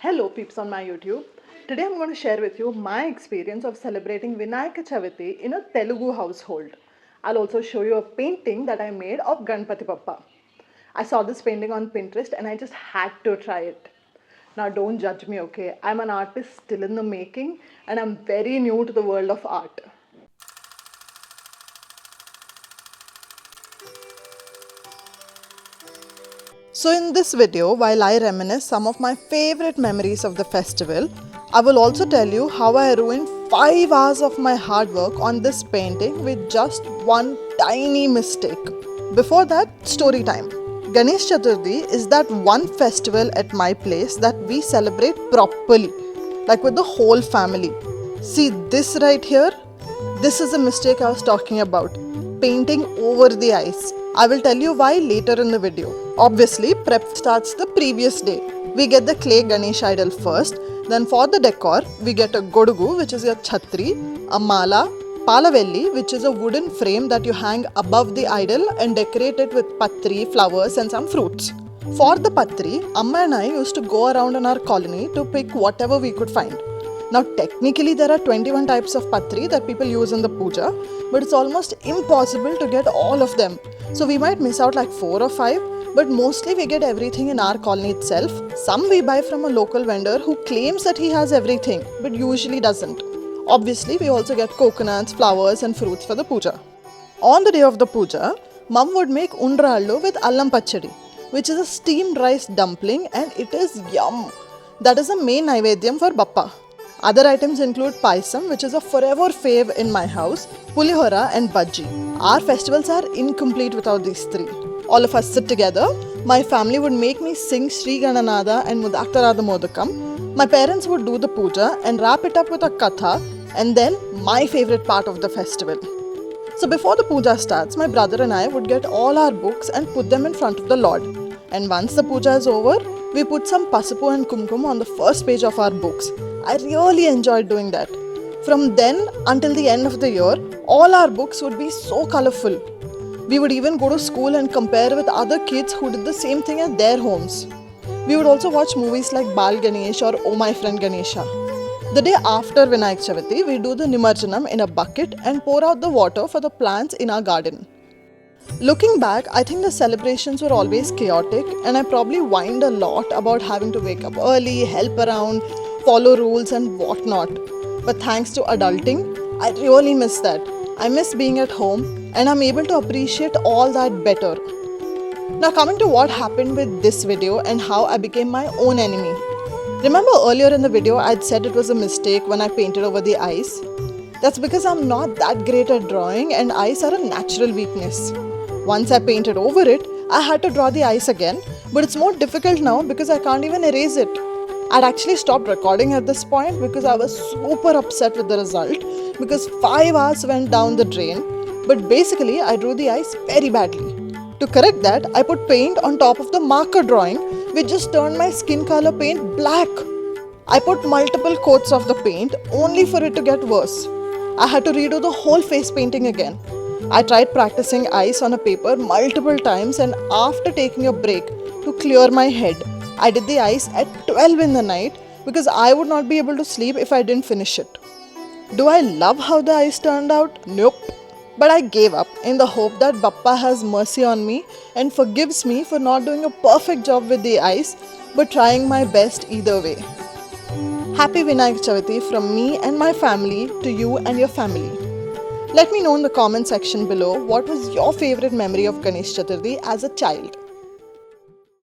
Hello peeps on my YouTube. Today I'm going to share with you my experience of celebrating Vinayaka Chavithi in a Telugu household. I'll also show you a painting that I made of Ganpati Pappa. I saw this painting on Pinterest and I just had to try it. Now don't judge me, okay? I'm an artist still in the making and I'm very new to the world of art. So in this video, while I reminisce some of my favorite memories of the festival, I will also tell you how I ruined 5 hours of my hard work on this painting with just one tiny mistake. Before that, story time. Ganesh Chaturthi is that one festival at my place that we celebrate properly, like with the whole family. See this right here? This is a mistake I was talking about. Painting over the ice. I will tell you why later in the video. Obviously, prep starts the previous day. We get the clay Ganesh idol first. Then for the decor, we get a godugu, which is a chhatri, a mala, palavelli, which is a wooden frame that you hang above the idol and decorate it with patri, flowers and some fruits. For the patri, Amma and I used to go around in our colony to pick whatever we could find. Now technically there are 21 types of patri that people use in the puja, but it's almost impossible to get all of them. So we might miss out like 4 or 5, but mostly we get everything in our colony itself. Some we buy from a local vendor who claims that he has everything, but usually doesn't. Obviously we also get coconuts, flowers and fruits for the puja. On the day of the puja, Mum would make undrallu with allam pachadi, which is a steamed rice dumpling and it is yum. That is the main naivedyam for Bappa. Other items include paisam, which is a forever fave in my house, pulihora and bhaji. Our festivals are incomplete without these three. All of us sit together. My family would make me sing Sri Gananada and Mudaktarada Modakam. My parents would do the puja and wrap it up with a katha, and then my favorite part of the festival. So before the puja starts, my brother and I would get all our books and put them in front of the Lord. And once the puja is over, we put some pasupu and kumkum on the first page of our books. I really enjoyed doing that. From then until the end of the year, all our books would be so colorful. We would even go to school and compare with other kids who did the same thing at their homes. We would also watch movies like Bal Ganesh or Oh My Friend Ganesha. The day after Vinayak Chavithi, we do the Nimarjanam in a bucket and pour out the water for the plants in our garden. Looking back, I think the celebrations were always chaotic and I probably whined a lot about having to wake up early, help around, follow rules and whatnot. But thanks to adulting, I really miss that. I miss being at home and I'm able to appreciate all that better. Now coming to what happened with this video and how I became my own enemy. Remember earlier in the video I'd said it was a mistake when I painted over the ice? That's because I'm not that great at drawing and ice are a natural weakness. Once I painted over it, I had to draw the ice again, but it's more difficult now because I can't even erase it. I'd actually stopped recording at this point because I was super upset with the result because 5 hours went down the drain, but basically I drew the ice very badly. To correct that, I put paint on top of the marker drawing, which just turned my skin color paint black. I put multiple coats of the paint only for it to get worse. I had to redo the whole face painting again. I tried practicing ice on a paper multiple times and after taking a break to clear my head, I did the ice at 12 in the night because I would not be able to sleep if I didn't finish it. Do I love how the ice turned out? Nope. But I gave up in the hope that Bappa has mercy on me and forgives me for not doing a perfect job with the ice but trying my best either way. Happy Vinayak Chavithi from me and my family to you and your family. Let me know in the comment section below what was your favorite memory of Ganesh Chaturthi as a child.